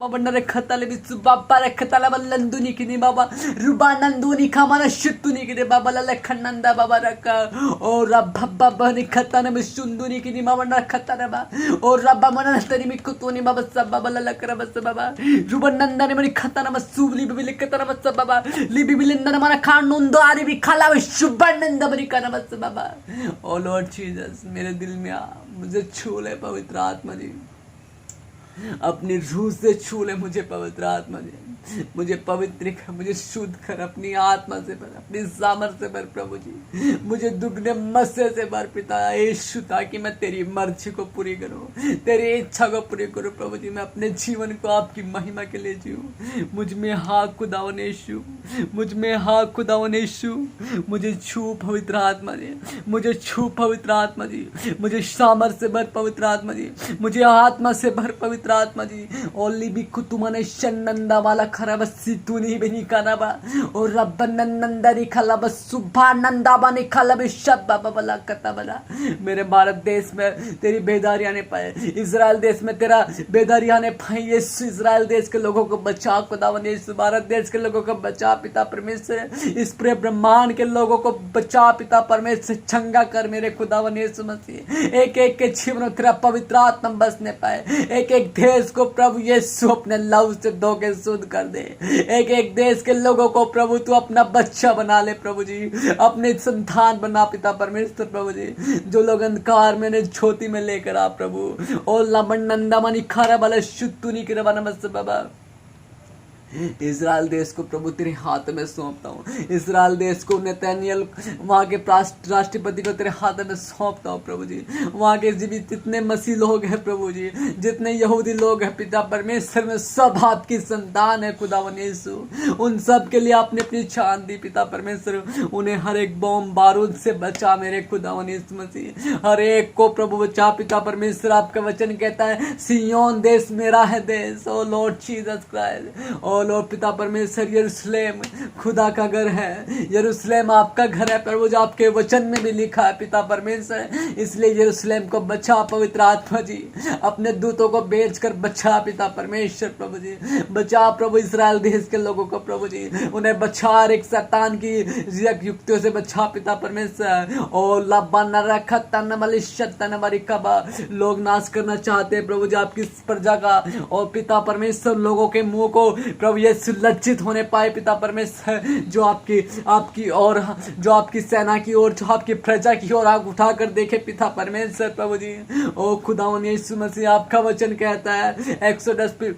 Mabanda rekhatale bitsu baba rekhatala balanduni kini baba rubananduni kamana shutuni kini baba la lekhananda baba raka o rabba baba ni khatana mishunduni kini mabanda khatana ba o rabba mana tani mikutuni baba sababa la lakra bas baba rubananda ni mani khatana masubli bibili khatana bas baba libi bilindana mana khanundo ari bi khala Shubhanand बरी kana bas baba ओ Lord Jesus मेरे दिल में आ मुझे छू ले पवित्र आत्मा जी अपनी रूह से छू ले मुझे पवित्र आत्मा जी मुझे पवित्र कर मुझे शुद्ध कर अपनी आत्मा से भर अपनी सामर्थ्य से भर प्रभु जी मुझे दुगने मस्से से भर पिता यीशु ताकि मैं तेरी मर्जी को पूरी करूं तेरी इच्छा को पूरी करूं प्रभु जी मैं अपने जीवन को आपकी महिमा के लिए जीऊं मुझ में हाँ खुदावन यीशु मुझ में हाँ खुदावन यीशु मुझे छू पवित्र आत्मा जी मुझे छू पवित्र आत्मा जी मुझे सामर्थ्य से भर पवित्र आत्मा जी मुझे आत्मा से भर पवित्र आत्मा जी ओली भी कुतुमने शन्नंदा वाला खराबसी तूनी बनी कानाबा और रब्बनंदरी खलाब सुभानंदा बनी खलाब शब्बा बबला कताबला मेरे भारत देश में तेरी बेदारी आने पाए इजराइल देश में तेरा बेदारी आने पाए यीशु इजराइल देश के लोगों को बचा खुदावन यीशु भारत देश के लोगों को बचा पिता परमेश्वर इस पूरे ब्रह्मांड के लोगों को बचा पिता परमेश्वर चंगा कर मेरे खुदावन यीशु मसीह एक एक के जीवन में तेरा पवित्र आत्मा बसने पाए एक एक देश को प्रभु यीशु अपने लव से धोके शुद्ध कर दे एक एक देश के लोगों को प्रभु तू अपना बच्चा बना ले प्रभु जी अपने संतान बना पिता परमेश्वर प्रभु जी जो लोग अंधकार में ज्योति में लेकर आ प्रभु ओ लमनंदा मनी खारा वाला शुद्धू नहीं कर नमस्ते बाबा इजराइल देश को प्रभु तेरे हाथ में सौंपता हूँ इजराइल देश को नेतन्याहू वहाँ के राष्ट्रपति को तेरे हाथ में सौंपता हूँ प्रभु जी वहाँ के जीवित जितने मसीह लोग हैं प्रभु जी जितने यहूदी लोग हैं पिता परमेश्वर में सब आपकी संतान है खुदावन यीशु उन सब के लिए आपने अपनी छान दी पिता परमेश्वर उन्हें हर एक बम बारूद से बचा मेरे खुदावन यीशु मसीह हर एक को प्रभु बचा पिता परमेश्वर आपका वचन कहता है सिय्योन देश मेरा है देश ओ लॉर्ड जीसस क्राइस्ट ओ लॉर्ड पिता परमेश्वर यरूशलेम खुदा का घर है यरूशलेम आपका घर है प्रभु जो आपके वचन में भी लिखा है पिता परमेश्वर इसलिए यरूशलेम को बचा पवित्र आत्मा जी अपने दूतों को भेजकर बचा पिता परमेश्वर प्रभु जी बचा प्रभु इस्राएल देश के लोगों को प्रभु जी उन्हें बचा एक शैतान की युक्तियों से बचा पिता परमेश्वर ओ लब्बाना रखा तन वाली शतन वाली कबा लोग नाश करना चाहते हैं प्रभु जी आपकी प्रजा का और पिता परमेश्वर लोगों के मुंह को प्रभु यीशु लज्जित होने पाए पिता परमेश्वर जो आपकी और जो आपकी सेना की ओर जो आपकी प्रजा की ओर आग उठाकर देखे पिता परमेश्वर प्रभु जी ओ खुदावन यीशु मसीह आपका वचन कहता है 110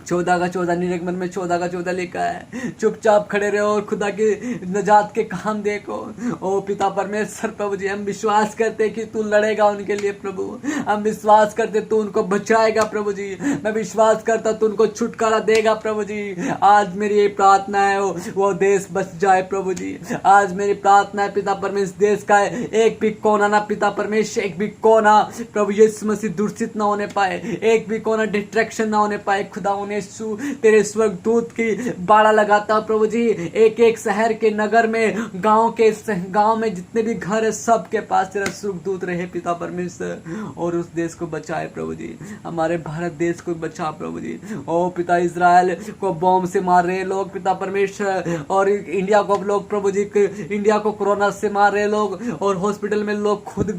14 का 14 निर्गमन में 14 का 14 लिखा है चुपचाप खड़े रहो और खुदा की नजात के काम देखो ओ पिता परमेश्वर प्रभु जी हम विश्वास करते कि तू लड़ेगा उनके लिए प्रभु हम विश्वास करते तू उनको बचाएगा प्रभु जी मैं विश्वास करता तू उनको छुटकारा देगा प्रभु जी आज मेरी ये प्रार्थना है वो देश बच जाए प्रभु जी आज मेरी प्रार्थना है पिता परमेश्वर देश का एक भी कोना ना पिता परमेश्वर एक भी कोना प्रभु यीशु मसीह दूषित ना होने पाए एक भी कोना डिस्ट्रैक्शन ना होने पाए खुदा यीशु तेरे स्वर्गदूत की बाड़ा लगाता प्रभु जी एक एक शहर के नगर में गांव में जितने भी घर है सबके पास तेरा स्वर्गदूत रहे पिता परमेश्वर और उस देश को बचाए प्रभु जी हमारे भारत देश को बचा प्रभु जी ओ पिता इजराइल को बॉम्ब से मार रहे लोग पिता परमेश्वर और इंडिया को लोग प्रभु जी इंडिया को कोरोना से मार रहे लोग और हॉस्पिटल में लोग खुद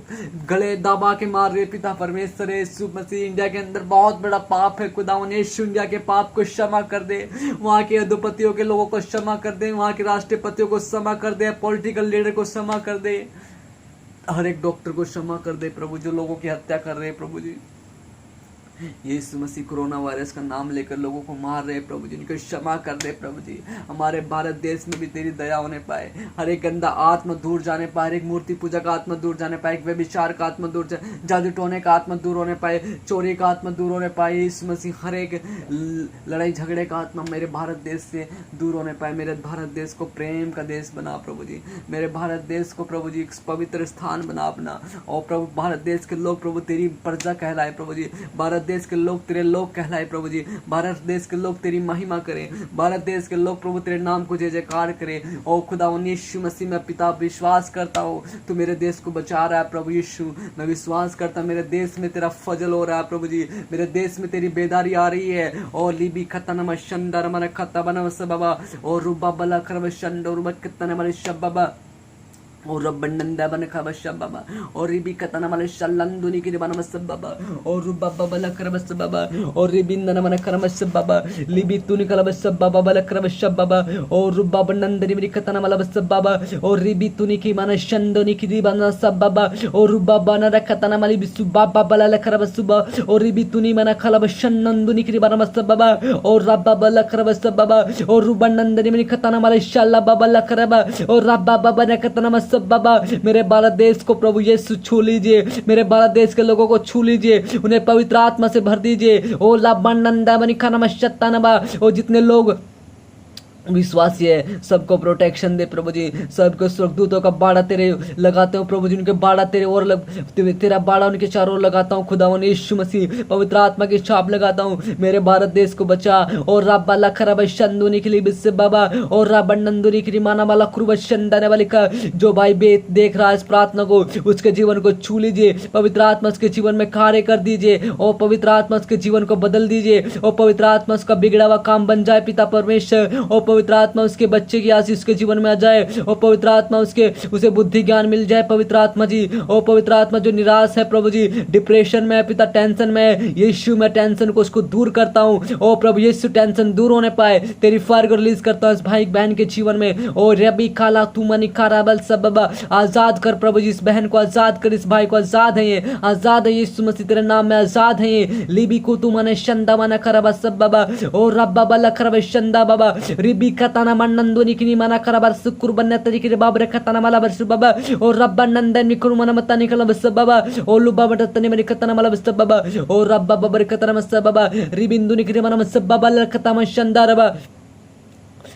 गले दबा के मार रहे पिता परमेश्वर यीशु मसीह इंडिया के अंदर बहुत बड़ा पाप है खुदावन यीशु इंडिया के पाप को क्षमा कर दे वहाँ के अधिपतियों के लोगों को क्षमा कर दे वहाँ के राष्ट्रपतियों को क्षमा कर दे पॉलिटिकल लीडर को क्षमा कर दे हर एक डॉक्टर को क्षमा कर दे प्रभु जो लोगों की हत्या कर रहे हैं प्रभु जी यीशु मसीह कोरोना वायरस का नाम लेकर लोगों को मार रहे प्रभु जी इनको क्षमा कर दे प्रभु जी हमारे भारत देश में भी तेरी दया होने पाए हर एक गंदा आत्मा दूर जाने पाए हर एक मूर्ति पूजा का आत्मा दूर जाने पाए एक व्यभिचार का आत्मा दूर जादू टोने का आत्मा दूर होने पाए चोरी का आत्मा दूर होने पाए यीशु मसीह हर एक लड़ाई झगड़े का आत्मा मेरे भारत देश से दूर होने पाए मेरे भारत देश को प्रेम का देश बना प्रभु जी मेरे भारत देश को प्रभु जी एक पवित्र स्थान बना अपना और प्रभु भारत देश के लोग प्रभु तेरी प्रजा कहलाए प्रभु जी भारत देश के लोग तेरे लोग कहलाए प्रभु जी। भारत देश के लोग तेरी महिमा करें, भारत देश के लोग प्रभु तेरे नाम को जय जयकार करें। ओ खुदा यीशु मसीह में पिता विश्वास करता हूँ तू मेरे देश को बचा रहा है प्रभु यीशु। मैं विश्वास करता हूँ मेरे देश में तेरा फजल हो रहा है प्रभु जी, मेरे देश में तेरी बेदारी आ रही है। और लिबी खतनम शंडर मन खतबनम सबबा और रुबा बला खरब शंडो रुबा कितने मन शब्बा और रब्बनंदा बन खबशब्बा और रिबी कतना मल शल्लंदुनी की बन मसब्बा और रुब्बा बल करबसब्बा और रिबिंदन मन करमसब्बा लिबी तुनी कलबसब्बा बल करबसब्बा और रुब्बा बनंदरी मेरी कतना मल बसब्बा और रिबी तुनी की मन शंदुनी की बन सब्बा और रुब्बा बन रखतना मली बिसुब्बा बल करबसब्बा और रिबी तुनी मन खलबशन्नंदुनी की बन मसब्बा और रब्बा बल करबसब्बा और रुब्बनंदरी मेरी कतना मल शल्लबा बल करबा और रब्बा बन कतना बाबा मेरे भारत देश को प्रभु यीशु छू लीजिए, मेरे भारत देश के लोगों को छू लीजिए, उन्हें पवित्र आत्मा से भर दीजिए। ओ लाबनंदा बनी खाना मशत्तानबा, और जितने लोग विश्वासी है सबको प्रोटेक्शन दे प्रभु जी, सबको स्वर्गदूतों का बाड़ा तेरे लगाते हो प्रभु जी, उनके बाड़ा तेरे और तेरा बाड़ा उनके चारों ओर लगाता हूँ खुदावन यीशु मसीह, पवित्र आत्मा की छाप लगाता हूँ। मेरे भारत देश को बचा और रब्बा लखरा बंदुनी के लिए बिस्से बाबा और रब्बा नंदुनी की माना वाला क्रुब शंदाने वाले का जो भाई बेत देख रहा है इस प्रार्थना को, उसके जीवन को छू लीजिए, पवित्र आत्मा उसके जीवन में कार्य कर दीजिए और पवित्र आत्मा उसके जीवन को बदल दीजिए और पवित्र आत्मा उसका बिगड़ा हुआ काम बन जाए पिता परमेश्वर। और पवित्र आत्मा उसके बच्चे की आशीष उसके जीवन में आ जाए और पवित्र आत्मा उसे बुद्धि ज्ञान मिल जाए पवित्र आत्मा जी। और पवित्र आत्मा जो निराश है प्रभु जी, डिप्रेशन में पिता, टेंशन में, यीशु में टेंशन को उसको दूर करता हूँ। ओ प्रभु यीशु टेंशन दूर होने पाए, तेरी फायर को रिलीज करता हूँ इस भाई बहन के जीवन में। और रबी खाला तू मनी खाराबल सब आजाद कर प्रभु जी, इस बहन को आजाद कर, इस भाई को आजाद है, ये आजाद है यीशु मसीह तेरे नाम में आजाद है ये। लिबी को तू मने शंदा मना खराबा सब बाबा और रब्बा बला खराबा शंदा बाबा रिबी खताना मनंदोनी की मना खराबर सुकुर बनने तरीके रे बाबरे खताना माला बरस बाबा और रब्बा नंदन निकुर मना मता निकल बस बाबा और लुबा बटतने मेरी खताना माला बस बाबा और रब्बा बाबरे खताना मस बाबा रिबिंदु निकरे मना मस बाबा लखता मन शंदार बाबा।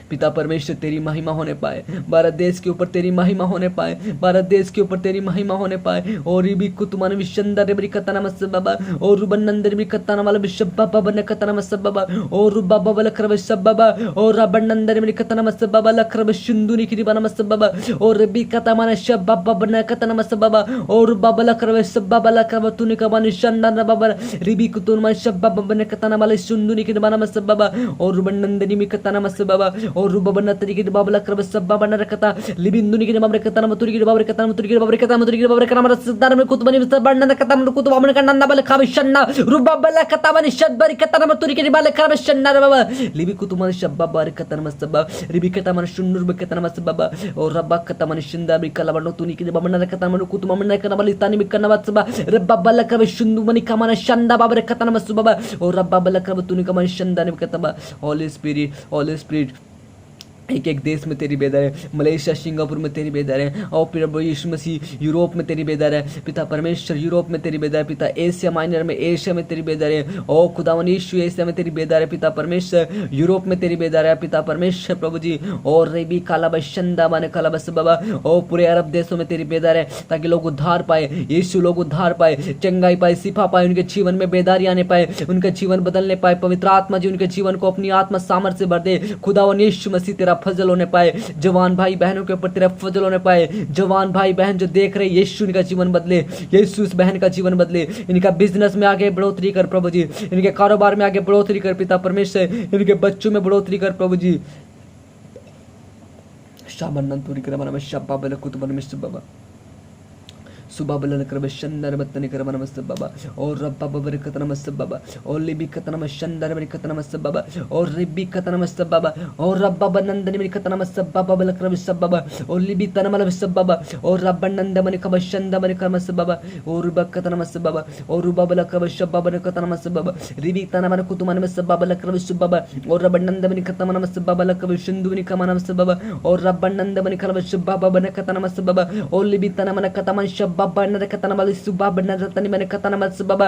पिता परमेश्वर तेरी महिमा होने पाए, भारत देश के ऊपर तेरी महिमा होने पाए, भारत देश के ऊपर तेरी महिमा होने पाए। और रिबी कुतुमान विशंदर बरी कतना मस बाबा और रुबनंदर भी कतना वाला विशब बाबा बने कतना मस बाबा और रुबा बाबा लखर सब बाबा और रबनंदर मेरी कतना मस बाबा लखर शुंदुनी की बना मस बाबा और रिबी कता मन शब बाबा बने कतना मस बाबा और बाबा लखर सब बाबा लखर तूने का मन शंदर बाबा रिबी कुतुन मन शब बाबा बने कतना वाला शुंदुनी की बना मस बाबा और रुबनंदनी में कतना मस बाबा और रुबबना तरीके के बाबला करब सब बाबा रखता लिबिंदुनी के बाबरे कता मतुरी के बाबरे कता मतुरी के बाबरे कता मतुरी के बाबरे कना सदार में कुतबनी सब बन्ना कता मत कुतब हमन का नंदा बल खाब शन्ना रुबबला कता बनी शदबरी कता मतुरी के बाले करब शन्ना बाबा लिबि कुतुमन शब्बा बारे कता मसब रिबि कता मन शुन्नुर बे कता मसब और रब्बा कता मन शिंदा बि कला बनो तुनी के बाबा कता मन कुतुम मन कना बल तानी बि कना मसब रब्बा बल करब शुन्नु मनी कमन शंदा बाबरे कता मसब और रब्बा बल करब तुनी कमन शंदा ने कता। होली स्पिरिट एक एक देश में तेरी बेदार है, मलेशिया सिंगापुर में तेरी बेदार है और प्रभु यीशु मसीह यूरोप में तेरी बेदार है पिता परमेश्वर, यूरोप में तेरी बेदार है पिता, एशिया माइनर में एशिया में तेरी बेदार है और खुदावन यीशु एशिया में तेरी बेदार है पिता परमेश्वर, यूरोप में तेरी बेदार है पिता परमेश्वर प्रभु जी। और रेबी काला बशंदा माने काला बस बाबा और पूरे अरब देशों में तेरी बेदार है ताकि लोग उद्धार पाए, यीशु लोग उद्धार पाए, चंगाई पाए, सिफा पाए, उनके जीवन में बेदारी आने पाए, उनका जीवन बदलने पाए, पवित्र आत्मा जी उनके जीवन को अपनी आत्मा सामर्थ्य से भर दे। खुदावन यीशु मसीह तेरा फजल होने पाए, जवान भाई बहनों के ऊपर तेरा फजल होने पाए, जवान भाई बहन जो देख रहे यीशु इनका जीवन बदले, यीशु इस बहन का जीवन बदले, इनका बिजनेस में आगे बढ़ोतरी कर प्रभु जी, इनके कारोबार में आगे बढ़ोतरी कर पिता परमेश्वर, इनके बच्चों में बढ़ोतरी कर प्रभु जी। शामन पूरी कर मन में शब्बा बल कुतुबन में बाबा सुबह बलन कर शंदर बतने कर मनमस्त बाबा और रब्बा बबर कतना मस्त बाबा और लिबी कतना मशंदर मेरी कतना मस्त बाबा और रिबी कतना मस्त बाबा और रब्बा बनंदन मेरी कतना मस्त बाबा बल कर सब बाबा और लिबी तना मल सब बाबा और रब्बा नंद मने कब शंद मने कर मस्त बाबा और रुबा कतना मस्त बाबा और रुबा बल कर सब बाबा ने कतना मस्त बाबा रिबी तना मन कुतु मन मस्त बाबा लकर सब बाबा और रब्बा नंद मने कतना मन मस्त बाबा लकर सिंधु ने कमा मस्त बाबा और रब्बा नंद मने कर सब बाबा बने कतना मस्त बाबा और लिबी तना मन कतना मन सब बाबा ने कतना मल सुबा बना तनी मैंने कतना मत बाबा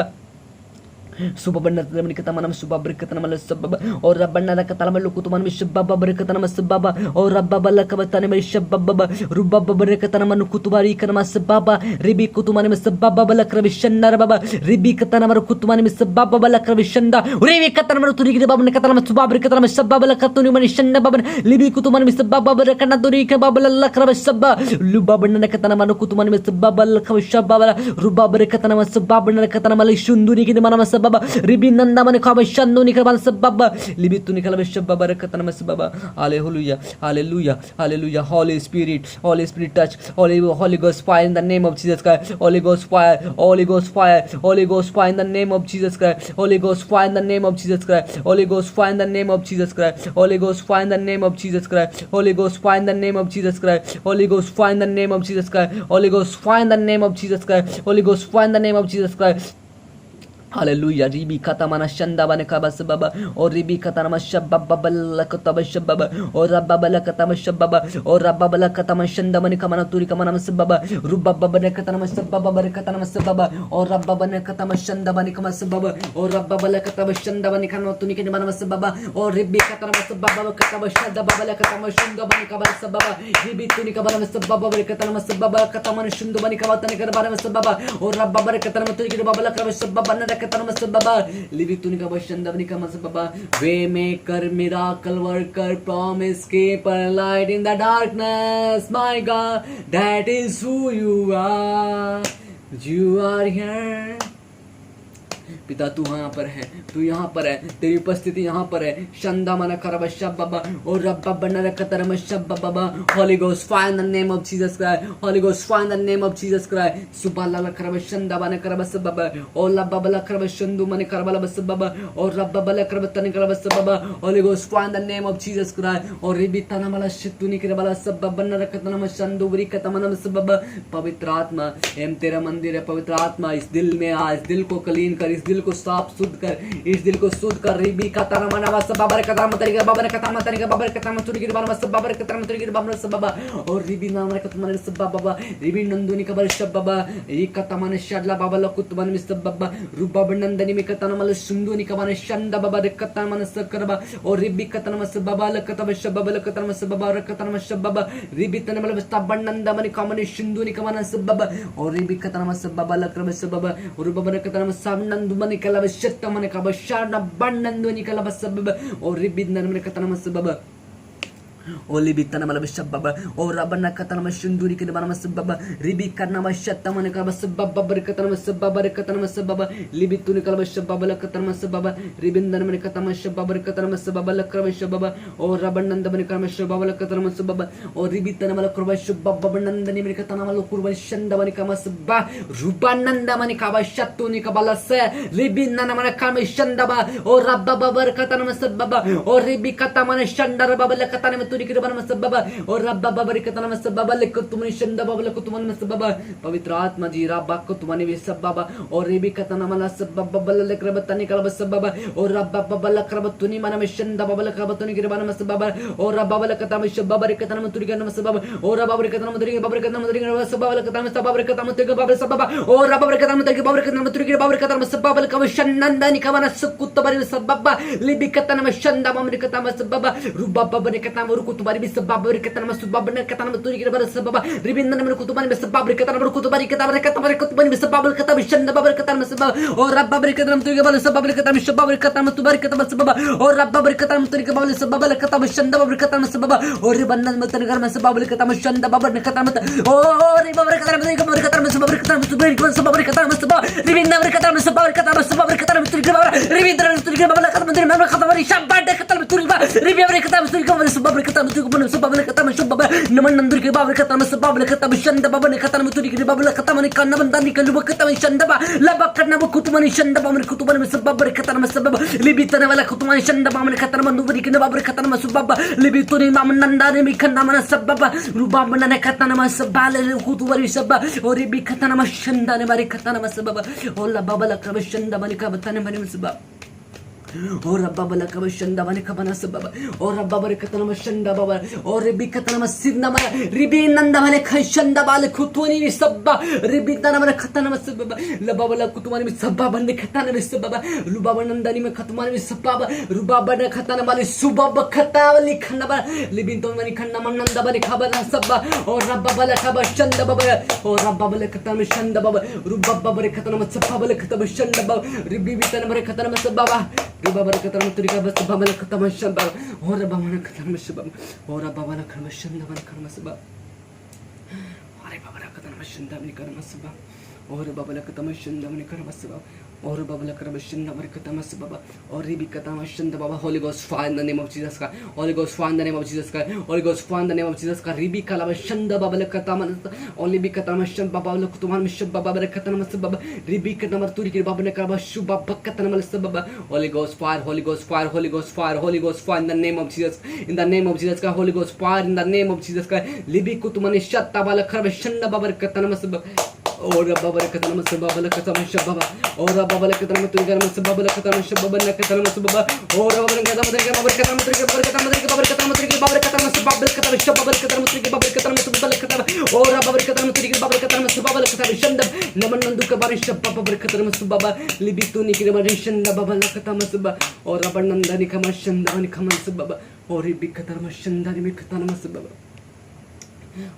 subabana mani katama nama subabri katama la sababa or rabana la katama lukutuman mi shababa barakatana masbaba or rababa la kabatane mi shababa rubaba barakatana manu kutubari kana masbaba ribi kutumani masbaba bala kravishanna baba ribi katana maru kutumani masbaba bala kravishanda ribi katana maru turi baba ne katana masbaba katana masbaba la katuni mani shanna baba libi kutumani masbaba barakana turi ka baba la kravishaba lubaba ne katana manu kutumani masbaba la kravishaba rubaba katana masbaba ne katana mali shunduri ki mana masbaba ribi nanda mani kravishando ni kana masbaba libi tuni kala masbaba barakatana masbaba hallelujah hallelujah hallelujah holy spirit touch holy ghost fire in the name of Jesus Christ holy ghost fire holy ghost fire holy ghost fire in the name of Jesus Christ holy ghost fire in the name of Jesus Christ holy ghost fire in the name of Jesus Christ holy ghost fire in the name of Jesus Christ holy ghost fire in the name of Jesus Christ holy ghost fire in the name of Jesus Christ holy ghost fire in the name of Jesus Christ holy ghost fire in the name of Jesus Christ Hallelujah. Ribi katamana shanda bane kabas baba. Or ribi katama shababa la kataba shababa. Or rababa la katama shababa. Or rababa la katama shanda bane kamana turi kamana masbaba. Rubaba ne katama shababa bare katama masbaba. Or rababa ne katama shanda bane kama shababa. Or rababa la katama shanda bane kana tuni ke mana masbaba. Or ribi katama masbaba katama shanda baba la katama shanda bane kabas sababa. Ribi tuni kabana masbaba bare katama masbaba katama shunda bane kabata ne kabana masbaba. Or rababa ne katama turi ke baba la kabas sababa Waymaker, miracle worker, promise keeper, light in the darkness, my God, that is who you are. You are here. पिता तू यहाँ पर है, तू यहाँ पर है, तेरी उपस्थिति यहाँ पर है. शंदा mana karaba shababa और रब्बा बनर कतरम shababa. Holy Ghost fire in the name of Jesus Christ. Holy Ghost fire in the name of Jesus Christ. Subala la karaba shanda mana karaba sababa और रब्बा बला karaba shandu mana karaba la sababa और रब्बा बला karaba तने karaba sababa. Holy Ghost fire in the name of Jesus Christ और रिबिता ना मला शितुनी करबा ला sababa बनर कतरम shandu वरी कतमना sababa. पवित्र आत्मा एम तेरा मंदिर है. पवित्र आत्मा इस दिल में आ, इस दिल को क्लीन कर, इस दिल को साफ शुद्ध कर, इस दिल को शुद्ध कर. रिबी कतरा मना वास बाबर कतरा मतरिका बाबर कतरा मतरिका बाबर कतरा मतुरी गिर बाबर बाबर कतरा मतुरी गिर बाबर सबबा और रिबी नाम रे कतमन सबबा बाबा रिबी नंदुनी कबर सबबा ई कतमन शडला बाबा लकुतमन मिस सबबा रुबा बनंदनी में कतना मल सुंदुनी कबन शंद बाबा रे कतमन सकरबा और रिबी कतना मस बाबा लकतब सबबा लकतना मस बाबा रे कतना मस सबबा रिबी तने मल बनंद मनि कमन सुंदुनी कबन सबबा और रिबी कतना मस बाबा लकरब सबबा और रुबा रे कतना मस नंदु मनि कलब शत मनि कब शाना बनंदुनी कलब सबबा और रिबी नन मनि कतना मस बाबा Oli bitana mala bishababa or rabana katana mashunduri ke bana masbaba ribi karna mashatta man ka masbaba barkatana masbaba barkatana masbaba libituni kala masbaba la katana masbaba ribindan man katana masbaba barkatana masbaba la kra masbaba or rabananda man ka masbaba la katana masbaba or ribitana mala kurba shababa banandani man katana mala kurba shanda man ka masba rubananda man ka bashattuni ka balase ribinana man ka shanda ba or rababa barkatana masbaba or ribi katana man shanda rababa la katana और रब्बा बाबा के तना मस्त बाबा लेको तुमने Shanda बाबा लेको तुमने मस्त बाबा पवित्र आत्मा जी रब्बा को तुमने वे सब बाबा और रेबी का तना मला सब बाबा बल लेकर बताने का बस बाबा और रब्बा बाबा लेकर बतुनी माना में शंदा बाबा लेकर बतुनी के बाबा मस्त बाबा और रब्बा बाबा लेकर तना में बाबा के तना में तुरी के मस्त बाबा और रब्बा के तना में तुरी के बाबा के तना में तुरी के सब बाबा के तना में सब बाबा के तना में तुरी के बाबा सब बाबा और रब्बा के तना में तुरी के बाबा के तना में तुरी के बाबा के तना में सब बाबा का शंदा निकाना सब कुत्ता बारे सब बाबा लिबी का तना में शंदा बाबा के तना में सब बाबा रुबा बाबा के तना में रुकुतबारी भी सबब रिकतन मसबब ने कतन मतुरी के बर सबब रिबिंदन में कुतुबानी में सबब रिकतन बर कुतुबारी के बर कतन बर कुतुबानी में सबब कतन शंद बाबर कतन मसबब और रब्ब रिकतन मतुरी के बर सबब रिकतन शबब रिकतन मतुबारी कतन सबब और रब्ब रिकतन मतुरी के बर सबब कतन शंद बाबर कतन मसबब और रिबंदन मतन घर में सबब रिकतन शंद बाबर ने कतन मत और रिबब रिकतन मतुरी के बर कतन मसबब रिकतन मतुरी के सबब रिकतन मसबब रिबिंदन रिकतन मसबब कतन मसबब रिकतन मतुरी के बर रिबिंदन मतुरी के बर कतन मतुरी में कतन शबब कतन मतुरी के रिबिब रिकतन मतुरी के बर सबब रिकतन मतुरी के बर सबब कतन शबब नमन नंदुर के बाबर कतन सबब कतन शंद बाबर ने कतन मतुरी के बाबर कतन ने कन्न बंदानी के लुब कतन शंद बा लब कन्न कुतुमनी शंद बाबर कुतुमन में सबब कतन मसबब लिबी तने वाला कुतुमनी शंद बाबर कतन मंदुरी के बाबर कतन मसबब लिबी तुनी माम नंदाने में कन्न मन सबब रुबा मन ने कतन मसबाल कुतुवरी सब और लिबी कतन मशंदा ने मारे कतन मसबब और लब बाबा कब शंद बन का बताने मने मसबब और रब्बा बला कब शंदा बने खबना सब बाबा और रब्बा बरे कतना मशंदा बाबा और रिबी कतना मसिदना बने रिबी नंदा बने खशंदा बाले खुतुनी सबा रिबी तना बने खतना मस बाबा लबा बला कुतुमानी में सबा बने खतना में सब बाबा लुबा बनंदानी में खतमानी में सब बाबा रुबा बने खतना वाली सुबा खता वाली खन्ना बा लिबिन तो मनी खन्ना मनंदा बने खबना सबा और रब्बा बला कब शंदा बाबा और रब्बा बले कतना में शंदा बाबा रुबा बरे खतना में सबा बले खतना शंदा बाबा रिबी तना बरे खतना में सब बाबा रिबा बरे कतना में तुरिका बस बाबा बले खतना शंदा और रब्बा बले खतना में सब और रब्बा बले खतना शंदा बले खतना सब अरे बाबा बले खतना शंदा बले खतना सब और बाबा बले खतना शंदा बले खतना सब और बाबा बले खतना शंदा बले खतना सब और रिबी खतना Shanda Baba Holy Ghost fire in the name of Jesus Christ Holy Ghost fire in the name of Jesus Christ Holy Ghost fire in the name of Jesus Christ रिबी कला शंदा बाबा बले खतना और रिबी खतना शंदा बाबा बले कुतुमान में सब बाबा बले खतना सब रिबी खतना तुरी के बाबा ने करा शुभ खतना में सब बाबा Holy Ghost fire Holy Ghost fire Holy Ghost fire Holy Ghost fire in the name of Jesus in the name of Jesus Christ Holy Ghost fire in the name of Jesus Christ रिबी कुतुमान शत्ता बाबा खरा Shanda बाबा खतना में सब और बाबा बले खतना में सब बाबा खतना में सब बाबा और बाबा बले खतना में तुरी के में सब बाबा खतना में सब बाबा ने खतना में सब बाबा और बाबा ने खतना में बाबा खतना में तुरी के बाबा खतना में बाबा खतना में तुरी के बाबा खतना में सब बाबा खतना में सब बाबा खतना में तुरी के बाबा खतना में सब बाबा खतना में और बाबा खतना में तुरी के बाबा खतना में सब बाबा खतना में शंदा नमन नंदु के बारे सब बाबा खतना में सब बाबा लिबी तुनी के बारे शंदा बाबा खतना में सब और बाबा नंदनी खमा शंदा ने खमा सब बाबा और रिबी खतना में शंदा ने खतना में सब बाबा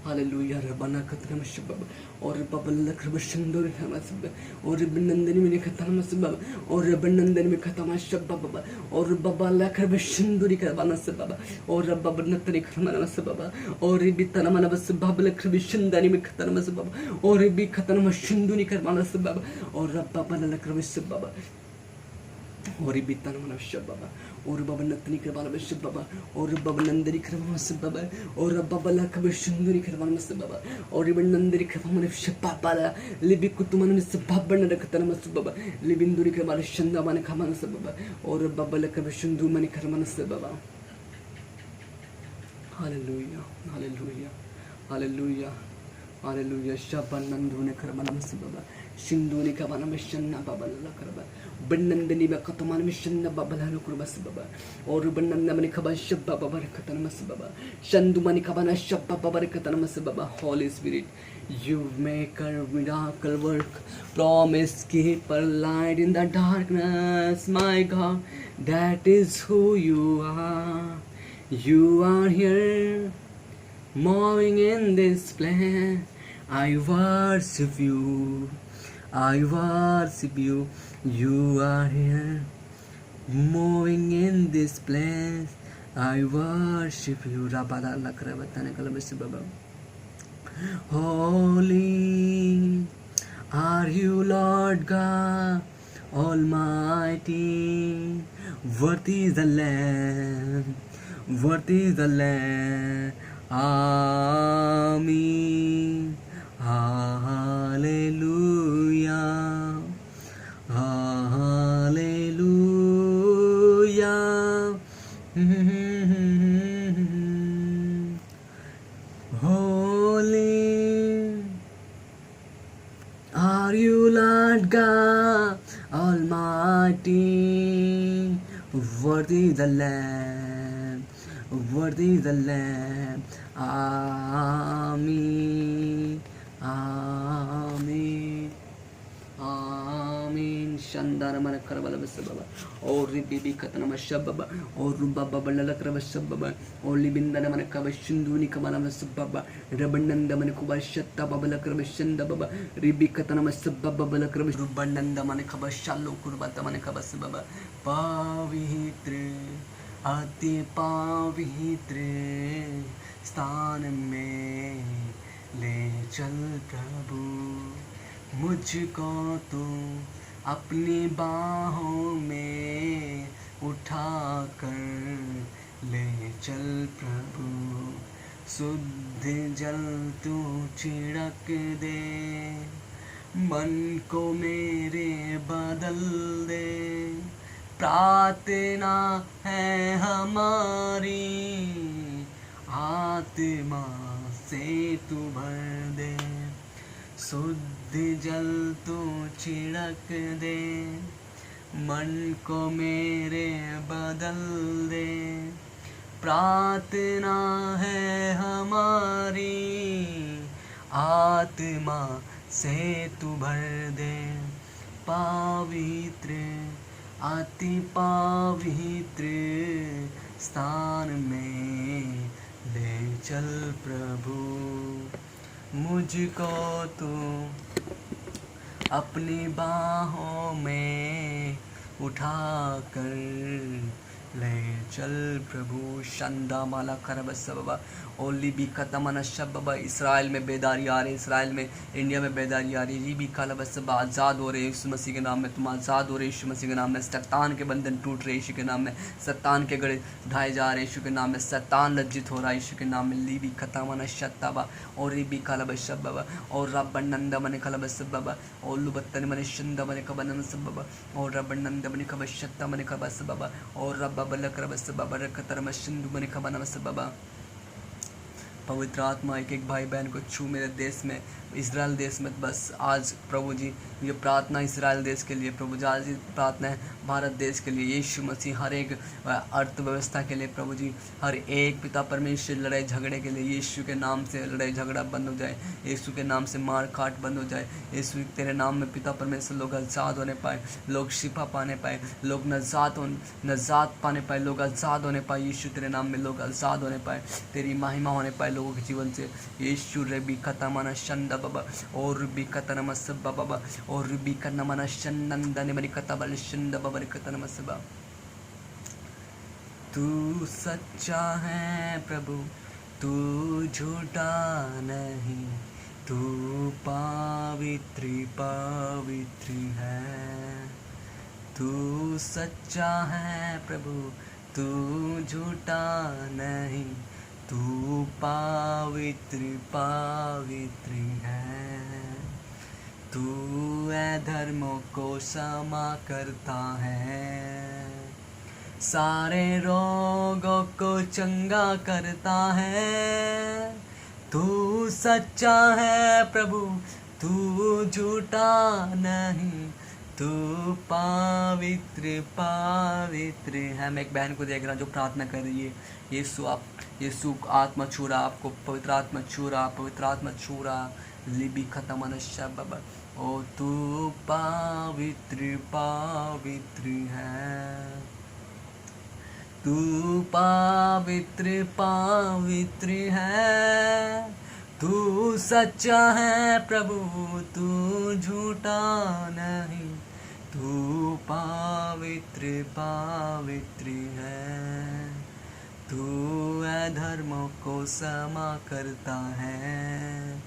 हालेलुया रबना खतना में सब बाबा और बाबा लखर शंदो ने खमा सब और नंदनी में खतना में सब बाबा और नंदनी में खतना सब बाबा और बाबा लखर शंदो ने खतना सब बाबा और बाबा नतनी खतना में सब बाबा और रिबी तना मन बस बाबा लखर शंदनी में खतना में सब बाबा और रिबी खतना में शंदो ने खतना सब बाबा और बाबा लखर सब बाबा और रिबी तना मन सब बाबा और बाबा नतनी करवाना में सब बाबा और बाबा नंदनी करवाना में सब बाबा और बाबा लखर शंदो ने करवाना में सब बाबा और रिबी नंदनी करवाना में सब बाबा लिबी कुतुमान में सब बाबा ने खतना में सब बाबा लिबी नंदनी करवाना शंदा मन खमाना सब बाबा और बाबा लखर शंदो मन करवाना सब बाबा हालेलुया हालेलुया हालेलुया हालेलुया शबन नंदू ने करवाना में सब बाबा शिंदू ने करवाना में शन्ना बाबा लखरबा बनंदनी में खतमान में शन्ना बाबा ला कुरबा सब बाबा और बनंदा में खबा शब बाबा बर खतना में सब बाबा शंदू मन खबाना शब बाबा बर खतना में सब बाबा Holy Spirit you make a miracle work promise keeper light in the darkness my God that is who you are here moving in this place I worship you you are here moving in this place I worship you rabada lakra batane kalam se baba holy are you Lord God Almighty worthy is the Lamb Amen Hallelujah Hallelujah Holy are you Lord God Almighty worthy is the Lamb Amen Amen Amen Shandara mana karabala basababa और रिबी खतना में सब बाबा और रुबा बाबा ललकर सब बाबा और लिबिंदना मन का बशिंदुनी कमाना में सब बाबा रबनंद मन को बशत्ता बाबा लकर बशंद बाबा रिबी खतना में सब बाबा लकर रुबनंद मन का बशालो कुरबाता मन का बस बाबा पवित्र अति पवित्र स्थान में ले चल प्रभु मुझको तो अपनी बाहों में उठाकर ले चल प्रभु शुद्ध जल तू छिड़क दे मन को मेरे बदल दे प्रार्थना है हमारी आत्मा से तू भर दे शुद्ध जल तू छिड़क दे मन को मेरे बदल दे। प्रार्थना है हमारी, आत्मा से तू भर दे। पवित्र अति पवित्र स्थान में ले चल प्रभु, मुझको तू अपनी बाहों में उठा कर ले चल प्रभु। शंदा माला खरबस बाबा ओली भी खतमन शब बाबा। इसराइल में बेदारी आ रही, इसराइल में, इंडिया में बेदारी आ रही। री भी खाला बस आज़ाद हो रहे यीशु मसीह के नाम में, तुम आज़ाद हो रहे यीशु मसीह के नाम में। शैतान के बंधन टूट रहे यीशु के नाम में, शैतान के गड़े ढाए जा रहे यीशु के नाम में। शैतान लज्जित हो रहा है यीशु के नाम में। ली भी खतमन शत्ताबा और री भी खाला बस शब बाबा और रब नंदा मने खाला बस बाबा और लुबत्तन मने शंदा मने कबनन सब बाबा और रब नंदा मने कब शत्ता मने कबस बाबा और रब बलक रबस बाबा रखतर मशंदु मने कबनन सब बाबा। पवित्र आत्मा एक एक भाई बहन को छू मेरे देश में, इजराइल देश में। बस आज प्रभु जी ये प्रार्थना इजराइल देश के लिए, प्रभु जी आज प्रार्थना है भारत देश के लिए। यीशु मसीह हर एक अर्थव्यवस्था के लिए प्रभु जी, हर एक पिता परमेश्वर लड़ाई झगड़े के लिए यीशु के नाम से लड़ाई झगड़ा बंद हो जाए, यीशु के नाम से मार काट बंद हो जाए। यीशु तेरे नाम में पिता परमेश्वर लोग आज़ाद होने पाए, लोग शिफा पाने पाए, लोग नजात पाने पाए, लोग आज़ाद होने पाए। यीशु तेरे नाम में लोग आज़ाद होने पाए, तेरी महिमा होने पाए लोगों के जीवन से। यीशु रे भी खतमना शंदा बाबा और भी कतनम सब बाबा और भी कनमना शंदन मरी कतबल शंद बाबा कतनम सब। तू सच्चा है प्रभु, तू झूठा नहीं, तू पवित्र पवित्र है। तू सच्चा है प्रभु, तू झूठा नहीं, तू पवित्र पवित्र है। तू अधर्मों को क्षमा करता है, सारे रोगों को चंगा करता है। तू सच्चा है प्रभु, तू झूठा नहीं, तू पवित्र पवित्र है। मैं एक बहन को देख रहा हूँ जो प्रार्थना कर रही है। यीशु आत्मा छू रहा आपको, पवित्र आत्मा छू रहा, पवित्र आत्मा छू रहा। लिबी खतमन बाबा ओ तू पवित्र पवित्र है, तू पवित्र पवित्र है। तू सच्चा है प्रभु, तू झूठा नहीं, तू पवित्र पवित्र है। तू अधर्मों को क्षमा करता है,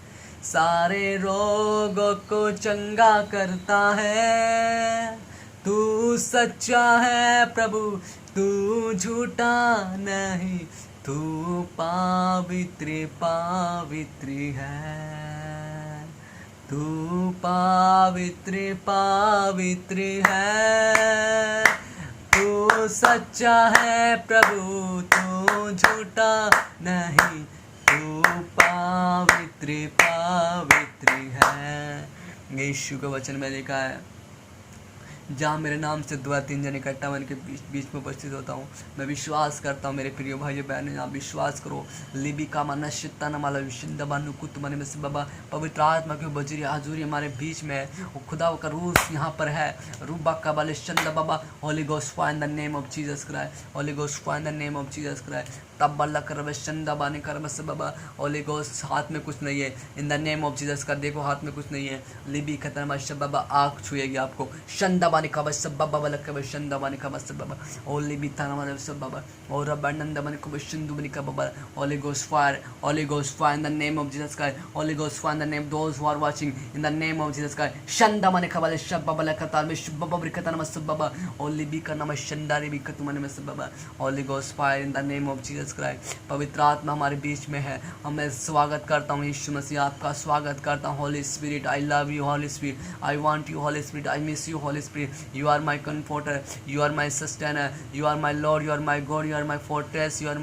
सारे रोगों को चंगा करता है। तू सच्चा है प्रभु, तू झूठा नहीं, तू पवित्र पवित्र है। तू पवित्र पवित्र है। तू सच्चा है प्रभु, तू झूठा नहीं, तू पवित्र पवित्र है। यीशु के वचन में लिखा है, जहाँ मेरे नाम से 2-3 जन इकट्ठा मैं इनके बीच में उपस्थित होता हूँ। मैं विश्वास करता हूँ मेरे प्रिय भाई बहन, आप विश्वास करो। लिबिका माना शिता न माला विशिंदबानु कुत मन में से बाबा पवित्र आत्मा की बजरी हाजुरी हमारे बीच में है। वो खुदा का रूह यहाँ पर है। रूबा का बाले चंद बाबा holy ghost fire in the name of Jesus Christ, holy ghost fire in the name of Jesus Christ. तब बल्ला कर चंदा बाने कर बस बाबा होली गोस्ट हाथ में कुछ नहीं है। इन द नेम ऑफ जीसस का देखो हाथ में कुछ नहीं है। लिबी खतरनाक शब बाबा आँख छुएगी आपको। शंदा बाने का बस बाबा वाला का बस शंदा बाने का बस बाबा और लिबी थाना वाला सब बाबा और रब नंदा बाने को बस शंदु बने का बाबा holy ghost fire, holy ghost fire in the name of Jesus Christ, holy ghost fire in the name those who are watching in the name of Jesus Christ. शंदा बाने का वाले शब बाबा का ताल में शुभ बाबा ब्रिकता नमः सब बाबा और लिबी का नमः शंदारी भी कतु मन में सब बाबा holy ghost fire in the name of Jesus Christ. पवित्र आत्मा हमारे बीच में है। मैं स्वागत करता हूँ यीशु मसीह, आपका स्वागत करता हूँ। Holy spirit I love you holy spirit, I want you holy spirit, I miss you holy spirit, जी, you are my comforter, you are my sustainer, you are my Lord, you are my God, you are my fortress, you are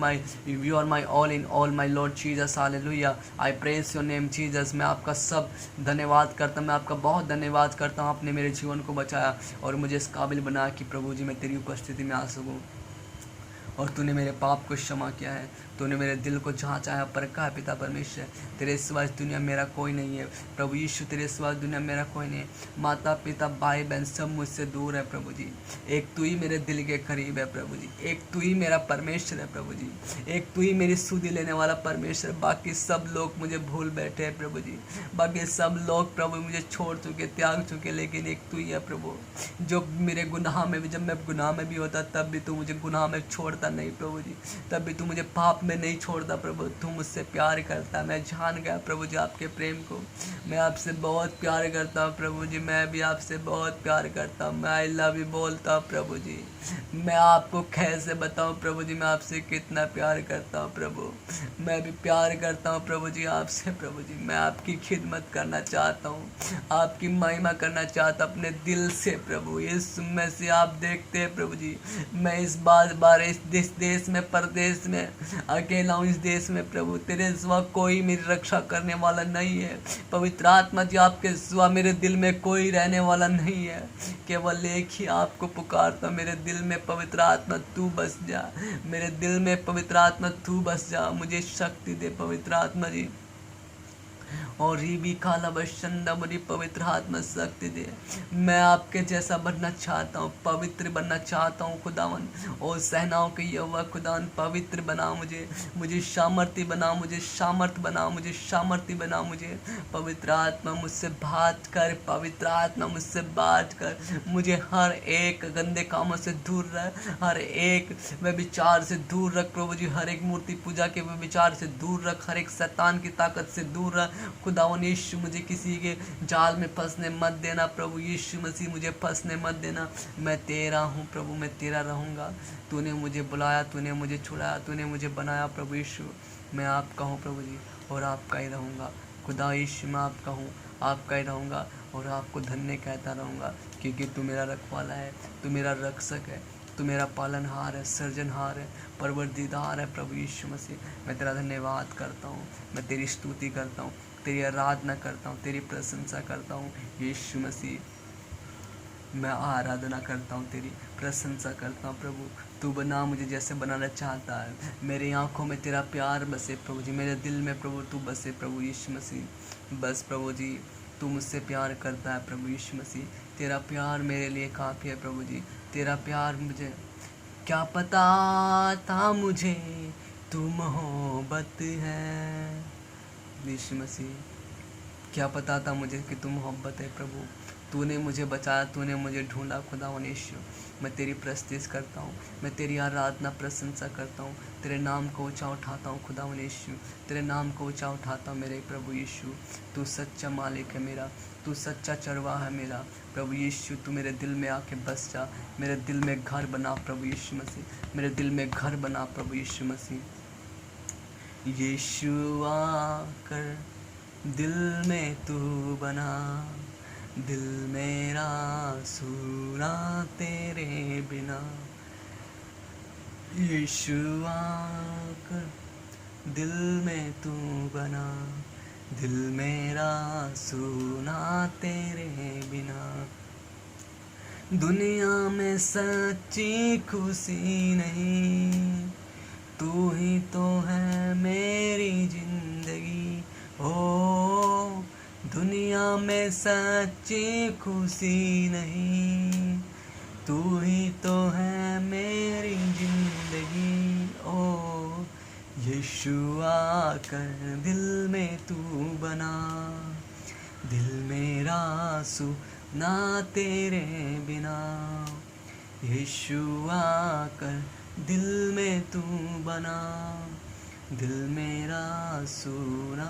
my all in all, my Lord Jesus, hallelujah, I praise your name Jesus. मैं आपका सब धन्यवाद करता हूँ, मैं आपका बहुत धन्यवाद करता हूँ। आपने मेरे जीवन को बचाया और मुझे इस काबिल बनाया कि प्रभु जी मैं तेरी उपस्थिति में आ सकूँ, और तूने मेरे पाप को क्षमा किया है, तूने मेरे दिल को जांचा है, परखा है पिता परमेश्वर। तेरे सिवा इस दुनिया में मेरा कोई नहीं है प्रभु यीशु, तेरे सिवा इस दुनिया में मेरा कोई नहीं है। माता पिता भाई बहन सब मुझसे दूर है प्रभु जी, एक तू ही मेरे दिल के करीब है प्रभु जी, एक तू ही मेरा परमेश्वर है प्रभु जी, एक तू ही मेरी सुधि लेने वाला परमेश्वर। बाकी सब लोग मुझे भूल बैठे हैं प्रभु जी, बाकी सब लोग प्रभु मुझे छोड़ चुके, त्याग चुके, लेकिन एक तू ही है प्रभु, जो मेरे गुनाह में भी, जब मैं गुनाह में भी होता तब भी तू मुझे गुनाह में छोड़ता नहीं प्रभु जी, तब भी तू मुझे पाप में नहीं छोड़ता प्रभु, तू मुझसे प्यार करता। मैं जान गया प्रभु जी आपके प्रेम को, मैं आपसे बहुत प्यार करता हूँ प्रभु जी, मैं भी आपसे बहुत प्यार करता हूँ। मैं आई लव यू बोलता हूँ प्रभु जी, मैं आपको कैसे बताऊँ प्रभु जी मैं आपसे कितना प्यार करता हूँ प्रभु, मैं भी प्यार करता हूँ प्रभु जी आपसे प्रभु जी। मैं आपकी खिदमत करना चाहता हूँ, आपकी महिमा करना चाहता अपने दिल से प्रभु। इस में से आप देखते हैं प्रभु जी, मैं इस बार इस देश में परदेश में अकेला हूँ, इस देश में प्रभु तेरे सिवा कोई मेरी रक्षा करने वाला नहीं है। पवित्र आत्मा जी आपके सिवा मेरे दिल में कोई रहने वाला नहीं है, केवल एक ही आपको पुकारता। मेरे दिल में पवित्र आत्मा तू बस जा, मेरे दिल में पवित्र आत्मा तू बस जा, मुझे शक्ति दे पवित्र आत्मा जी, और रीबी काला बशंदा मुझे पवित्र आत्मा शक्ति दे। मैं आपके जैसा बनना चाहता हूँ, पवित्र बनना चाहता हूँ खुदावन, और सेनाओं के यहोवा खुदावन पवित्र बना मुझे, मुझे सामर्थ्य बना, मुझे सामर्थ्य बना, मुझे सामर्थ्य बना मुझे। पवित्र आत्मा मुझसे बात कर, पवित्र आत्मा मुझसे बात कर, मुझे हर एक गंदे कामों से दूर रख, हर एक व्यभिचार से दूर रख प्रभु जी, हर एक मूर्ति पूजा के व्यभिचार से दूर रख, हर एक शैतान की ताकत से दूर रख खुदावन यीशु। मुझे किसी के जाल में फंसने मत देना प्रभु यीशु मसीह, मुझे फंसने मत देना। मैं तेरा हूँ प्रभु, मैं तेरा रहूँगा। तूने मुझे बुलाया, तूने मुझे छुड़ाया, तूने मुझे बनाया प्रभु यीशु। मैं आपका हूँ प्रभु जी, और आपका ही रहूँगा खुदा यीशु। मैं आपका हूँ, आपका ही रहूँगा, और आपको धन्य कहता रहूँगा, क्योंकि तू मेरा रखवाला है, तू मेरा रक्षक है, तू मेरा पालनहार है, सर्जनहार है, परवरदिगार है प्रभु यीशु मसीह। मैं तेरा धन्यवाद करता हूँ, मैं तेरी स्तुति करता हूँ, तेरी आराधना करता हूँ, तेरी प्रशंसा करता हूँ यीशु मसीह। मैं आराधना करता हूँ, तेरी प्रशंसा करता हूँ प्रभु। तू बना मुझे जैसे बनाना चाहता है, मेरी आंखों में तेरा प्यार बसे प्रभु जी, मेरे दिल में प्रभु तू बसे प्रभु यीशु मसीह। बस प्रभु जी तू मुझसे प्यार करता है प्रभु यीशु मसीह, तेरा प्यार मेरे लिए काफ़ी है प्रभु जी, तेरा प्यार मुझे क्या पता था मुझे तू मोहब्बत है यीशु मसीह, क्या पता था मुझे कि तू मोहब्बत है प्रभु। तूने मुझे बचाया, तूने मुझे ढूंढा खुदावन यीशु। मैं तेरी प्रस्तुति करता हूँ, मैं तेरी आराधना प्रशंसा करता हूँ, तेरे नाम को ऊंचा उठाता हूँ खुदावन यीशु, तेरे नाम को ऊंचा उठाता हूँ मेरे प्रभु यीशु। तू सच्चा मालिक है मेरा, तू सच्चा चरवाहा है मेरा प्रभु यीशु। तू मेरे दिल में आके बस जा, मेरे दिल में घर बना प्रभु यीशु मसीह, मेरे दिल में घर बना प्रभु यीशु मसीह। यीशु आकर दिल में तू बना, दिल मेरा सूना तेरे बिना। यीशु आकर दिल में तू बना, दिल मेरा सूना तेरे बिना। दुनिया में सच्ची खुशी नहीं, तू ही तो है मेरी जिंदगी। ओ दुनिया में सच्ची खुशी नहीं, तू ही तो है मेरी जिंदगी। ओ यीशु आकर दिल में तू बना, दिल मेरा सुना तेरे बिना। यीशु आकर दिल में तू बना, दिल मेरा सुना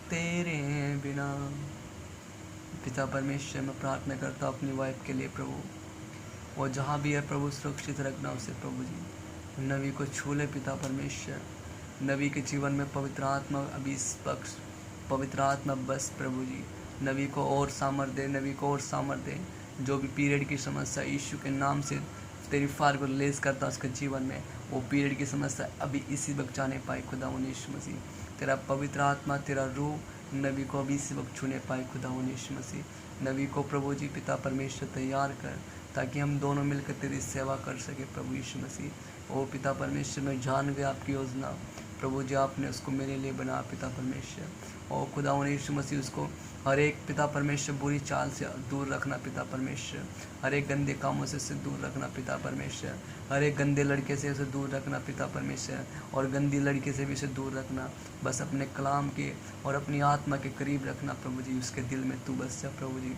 तेरे बिना। पिता परमेश्वर मैं प्रार्थना करता हूँ अपनी वाइफ के लिए प्रभु, वो जहाँ भी है प्रभु सुरक्षित रखना उसे प्रभु जी। नबी को छू ले पिता परमेश्वर, नबी के जीवन में पवित्र आत्मा अभी पक्ष पवित्र आत्मा बस प्रभु जी, नबी को और सामर्थ दे, नबी को और सामर्थ दे, जो भी पीरियड की समस्या यीशु के नाम से तेरी फायर को रिलीज करता उसके जीवन में, वो पीरियड की समस्या अभी इसी वक्त जाने पाए खुदा यीशु मसीह। तेरा पवित्र आत्मा, तेरा रूह नबी को अभी इसी वक्त छूने पाए खुदा यीशु मसीह। नबी को प्रभु जी पिता परमेश्वर तैयार कर, ताकि हम दोनों मिलकर तेरी सेवा कर सके प्रभु यीशु मसीह। ओ पिता परमेश्वर, मैं जान गया आपकी योजना प्रभु जी, आपने उसको मेरे लिए बना पिता परमेश्वर। ओ खुदा यीशु मसीह, उसको हर एक पिता परमेश्वर बुरी चाल से दूर रखना पिता परमेश्वर, हर एक गंदे कामों से उसे दूर रखना पिता परमेश्वर, हर एक गंदे लड़के से उसे दूर रखना पिता परमेश्वर, और गंदी लड़के से भी उसे दूर रखना। बस अपने कलाम के और अपनी आत्मा के करीब रखना प्रभु जी, उसके दिल में तू बस जा प्रभु जी।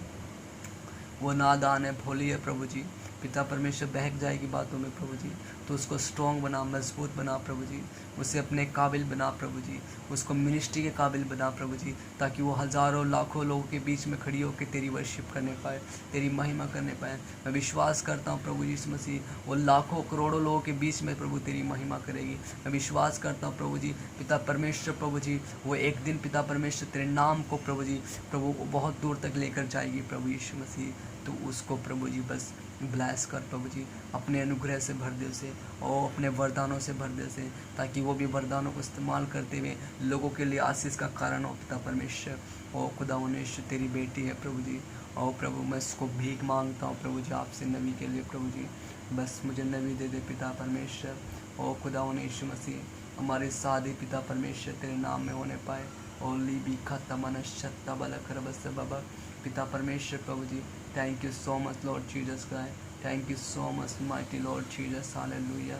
वो नादान है, भोली है प्रभु जी, पिता परमेश्वर बहक जाएगी बातों में प्रभु जी, तो उसको स्ट्रॉन्ग बना, मजबूत बना प्रभु जी, उसे अपने काबिल बना प्रभु जी, उसको मिनिस्ट्री के काबिल बना प्रभु जी, ताकि वो हज़ारों लाखों लोगों के बीच में खड़ी होकर तेरी वर्शिप करने पाए, तेरी महिमा करने पाए। मैं विश्वास करता हूँ प्रभु यीशु मसीह, वो लाखों करोड़ों लोगों के बीच में प्रभु तेरी महिमा करेगी। मैं विश्वास करता हूँ प्रभु जी पिता परमेश्वर, प्रभु जी वो एक दिन पिता परमेश्वर तेरे नाम को प्रभु जी, प्रभु बहुत दूर तक लेकर जाएगी प्रभु यीशु मसीह। तो उसको प्रभु जी बस ब्लेस कर प्रभु जी, अपने अनुग्रह से भर दे उसे, और अपने वरदानों से भर दे उसे, ताकि वो भी वरदानों को इस्तेमाल करते हुए लोगों के लिए आशीष का कारण हो पिता परमेश्वर। ओ खुदा उन्हें तेरी बेटी है प्रभु जी, और प्रभु मैं इसको भीख मांगता हूँ प्रभु जी आपसे नबी के लिए प्रभु जी, बस मुझे नबी दे दे पिता परमेश्वर। ओ खुदा उन्हें यीशु मसीह, हमारे शादी पिता परमेश्वर तेरे नाम में होने पाए। ओली भी खत्म शत्ता बल कर बस बाबा पिता परमेश्वर प्रभु जी, thank you so much lord Jesus Christ, thank you so much mighty lord Jesus, hallelujah.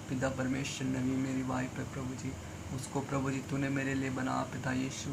पिता परमेश्वर नबी मेरी वाइफ है प्रभु जी, उसको प्रभु जी तूने मेरे लिए बना पिता यीशु,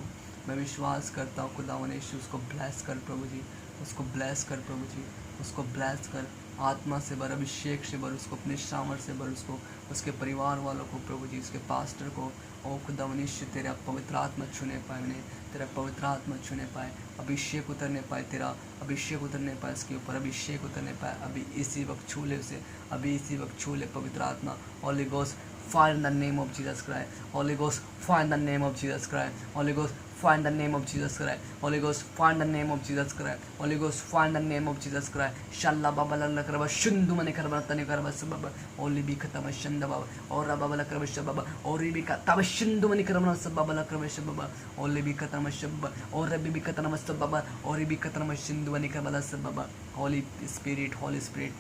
मैं विश्वास करता हूँ खुदा यीशु, उसको ब्लेस कर प्रभु जी, उसको ब्लेस कर प्रभु जी, उसको ब्लेस कर, आत्मा से भर, अभिषेक से भर, उसको अपने सामर्थ से भर, उसको उसके परिवार वालों को प्रभु जी, उसके पास्टर को, ओ खुदा मनुष्य तेरा पवित्र आत्मा छूने पाए उन्हें, तेरा पवित्र आत्मा छूने पाए, अभिषेक उतरने पाए, तेरा अभिषेक उतरने पाए उसके ऊपर, अभिषेक उतरने पाए, अभी इसी वक्त छू ले उसे, अभी इसी वक्त छू ले पवित्र आत्मा। Holi ghost fire in the name of Jesus Christ, Holy Ghost fire in the name of Jesus Christ, Holy Ghost fire in the name of Jesus Christ, Holy Ghost fire in the name of Jesus Christ, Holy Ghost fire in the name of Jesus Christ। shalla baba la karaba shundu mane karaba tane karaba sababa oli bi khatama shanda baba और baba la karaba shababa और bi khatama shundu mane karaba sababa la karaba shababa oli bi khatama shababa और bi khatama sababa और bi khatama shundu mane karaba sababa। Holy spirit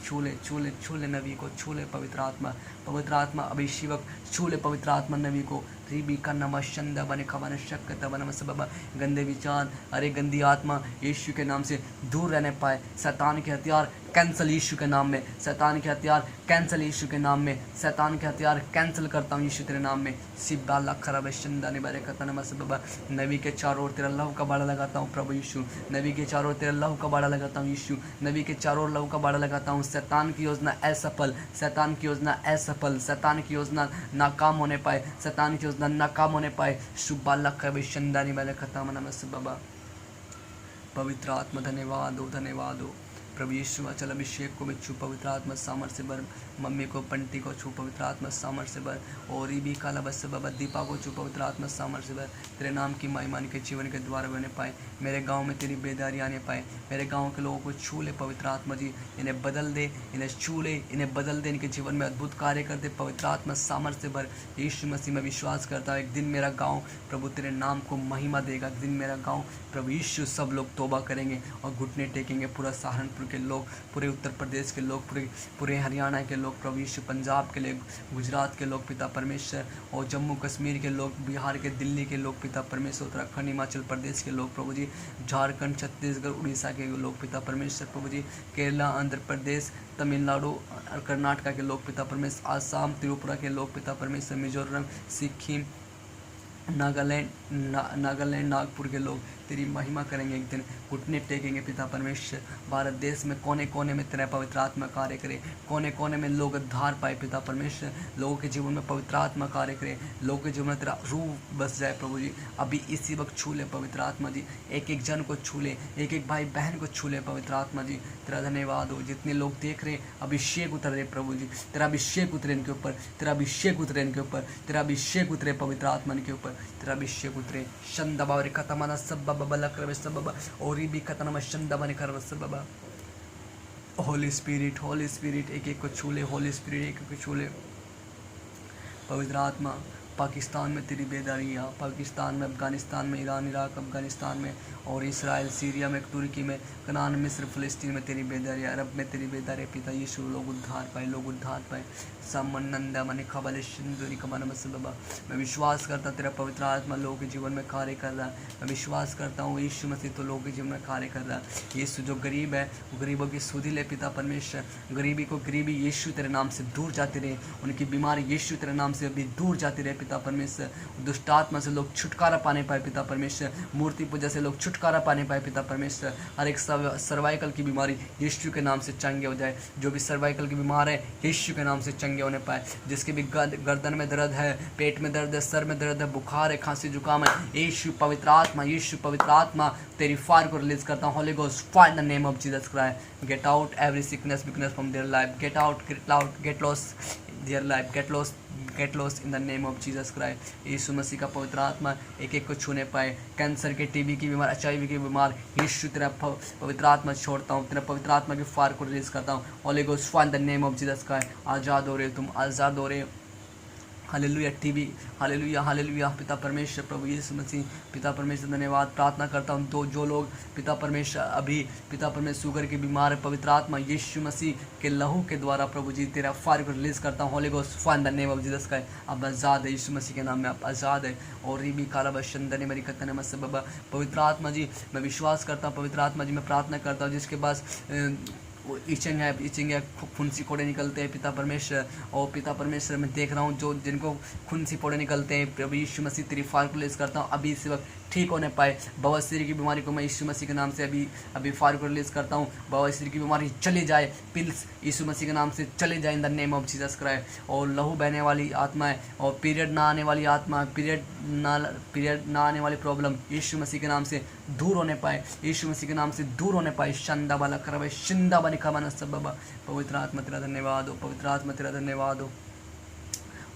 छूले नबी को, छूले पवित्र आत्मा अभिषेक, छूले पवित्र आत्मा नबी को, रिबी का नमशंदा बने खबन शक्कत बन सबबा, गंदे विचार, अरे गंदी आत्मा यीशु के नाम से दूर रहने पाए, शैतान के हथियार कैंसिल यीशु के नाम में, शैतान के हथियार कैंसिल यीशु के नाम में, शैतान के हथियार कैंसिल करता हूँ यीशु तेरे नाम में। सिब्बा ला खराब शंदा ने बारे कता नमस बाबा, नबी के चारों ओर तेरा लहू का बाड़ा लगाता हूँ प्रभु यीशु, नबी के चारों ओर तेरा लहू का बाड़ा लगाता हूँ यीशु, नबी के चारों ओर लहू का बाड़ा लगाता हूँ। शैतान की योजना असफल, शैतान की योजना असफल, शैतान की योजना नाकाम होने पाए, शैतान की योजना नाकाम होने पाए। सुब्बा ला खराब शंदा ने बारे कता नमस बाबा। पवित्र आत्मा धन्यवाद हो प्रभु यीशु, अचल अभिषेक को मैं छू पवित्र आत्मा सामर्थ्य से भर, मम्मी को पंटी को छू पवित्र आत्मा सामर्थ्य से भर, और भी काला बस बाबा दीपा को छू पवित्र आत्मा सामर्थ्य से भर। तेरे नाम की महिमा के जीवन के द्वारा बने पाए, मेरे गांव में तेरी बेदारी आने पाए, मेरे गांव के लोगों को छू ले पवित्र आत्मा जी, इन्हें बदल दे, इन्हें छू ले, इन्हें बदल दे, इनके जीवन में अद्भुत कार्य कर दे पवित्र आत्मा सामर्थ्य से भर। यीशु मसीह में विश्वास करता हूँ एक दिन मेरा गाँव प्रभु तेरे नाम को महिमा देगा, एक दिन मेरा गाँव प्रभु यीशु सब लोग तौबा करेंगे और घुटने टेकेंगे, पूरा सहारनपुर के लोग, पूरे उत्तर प्रदेश के लोग, पूरे हरियाणा के लोग प्रभु यीशु, पंजाब के लोग, गुजरात के लोग पिता परमेश्वर, और जम्मू कश्मीर के लोग, बिहार के, दिल्ली के लोग पिता परमेश्वर, उत्तराखंड हिमाचल प्रदेश के लोग प्रभु जी, झारखंड छत्तीसगढ़ उड़ीसा के लोग पिता परमेश्वर प्रभु जी, केरला आंध्र प्रदेश तमिलनाडु और कर्नाटका के लोग पिता परमेश्वर, आसाम त्रिपुरा के लोग पिता परमेश्वर, मिजोरम सिक्किम नागालैंड नागपुर के लोग तेरी महिमा करेंगे, एक दिन घुटने टेकेंगे पिता परमेश्वर। भारत देश में कोने कोने में तेरा पवित्र आत्मा कार्य करे, कोने कोने में लोग उद्धार पाए पिता परमेश्वर, लोगों के जीवन में पवित्र आत्मा कार्य करे, लोगों के जीवन में तेरा रूह बस जाए प्रभु जी। अभी इसी वक्त छू ले पवित्र आत्मा जी, एक एक जन को छू ले, एक एक भाई बहन को छू ले पवित्र आत्मा जी। तेरा धन्यवाद हो, जितने लोग देख रहे अभिषेक उतर रहे प्रभु जी, तेरा अभिषेक उतरे इनके ऊपर, तेरा अभिषेक उतरे इनके ऊपर, तेरा अभिषेक उतरे पवित्र आत्मा इनके ऊपर, तेरा अभिषेक उतरे। शंदा बावरी खतमाना सब बाबा लकर बाबा और भी खतरनाक शंदा बने कर बाबा। होली स्पिरिट एक एक को छू ले, होली स्पिरिट एक एक को छू ले। पवित्र आत्मा पाकिस्तान में तेरी बेदारी, पाकिस्तान में, अफगानिस्तान में, ईरान, इराक, अफगानिस्तान में और इसराइल, सीरिया में, तुर्की में, कनान, मिस्र, फ़लस्तीन में तेरी बेदारी, अरब में तेरी बेदारी। पिता यीशु लोग उद्धार पाए, लोग उद्धार पाए। समन्नंदा मने खबल सिंदूरी कमान बाबा। मैं विश्वास करता तेरा पवित्र आत्मा लोगों के जीवन में कार्य कर रहा है। मैं विश्वास करता हूँ यीशु मसीह तो लोगों के जीवन में कार्य कर रहा है। यीशु जो गरीब है वो गरीबों की सुधि ले पिता परमेश्वर। गरीबी यीशु तेरे नाम से दूर जाती रहे, उनकी बीमारी यीशु तेरे नाम से अभी दूर जाती रहे पिता परमेश्वर। दुष्ट आत्मा से लोग छुटकारा पाने पाए पिता परमेश्वर। मूर्ति पूजा से लोग छुटकारा पाने पाए पिता परमेश्वर। हर एक सर्वाइकल की बीमारी यीशु के नाम से चंगे हो जाए। जो भी सर्वाइकल की बीमार है यीशु के नाम से चंगे होने पाए। जिसके भी गर्दन में दर्द है, पेट में दर्द है, सर में दर्द है, बुखार है, खांसी जुकाम है, यीशु पवित्र आत्मा तेरी फायर को रिलीज करता हूँ। Holy ghost fire in the name of Jesus Christ. Get out every sickness weakness from their life. Get out, get lost their life, get lost in the name of Jesus Christ. यीशु मसीह का पवित्र आत्मा एक एक को छूने पाए। कैंसर के, टीबी की बीमार, HIV की बीमार, यीशु तेरा पवित्र आत्मा छोड़ता हूँ, तेरा पवित्र आत्मा की फायर को रिलीज करता हूँ। Holy ghost fire in the name of Jesus Christ. आज़ाद हो रहे हो तुम, आज़ाद हो रहे हो। हालेलुया टीबी, हालेलुया पिता परमेश्वर, प्रभु यीशु मसीह पिता परमेश्वर धन्यवाद। प्रार्थना करता हूँ तो जो लोग पिता परमेश्वर अभी पिता परमेश्वर शुगर के बीमार है, पवित्र आत्मा यीशु मसीह के लहू के द्वारा प्रभु जी तेरा फायर को रिलीज करता हूँ। Holy ghost fire in the name of Jesus का। अब आज़ाद है यीशु मसीह के नाम में, आप आज़ाद है। और रीबी काला बशंदने मेरी कतने मत से बाबा। पवित्र आत्मा जी मैं विश्वास करता हूँ, पवित्र आत्मा जी मैं प्रार्थना करता हूँ जिसके पास इचिंग है, फुंसी फोड़े निकलते हैं पिता परमेश्वर। और पिता परमेश्वर मैं देख रहा हूँ जो जिनको फुंसी फोड़े निकलते हैं, प्रभु यीशु मसीह तेरी फायर को रिलीज करता हूँ अभी इस वक्त ठीक होने पाए। बवासीर की बीमारी को मैं यीशु मसीह के नाम से अभी फायर को रिलीज करता हूँ। बवासीर की बीमारी चली जाए, पिल्स यीशु मसीह के नाम से चले जाए in the name of Jesus Christ. और लहू बहने वाली आत्मा है और पीरियड ना आने वाली आत्मा, पीरियड ना आने वाली प्रॉब्लम यीशु मसीह के नाम से दूर होने पाए, यीशु मसीह के नाम से दूर होने पाए। शंदा वाला करवाए, शिंदा बनी खबाना सब बाबा। पवित्र आत्मा तेरा धन्यवाद हो, पवित्र आत्मा तेरा धन्यवाद हो।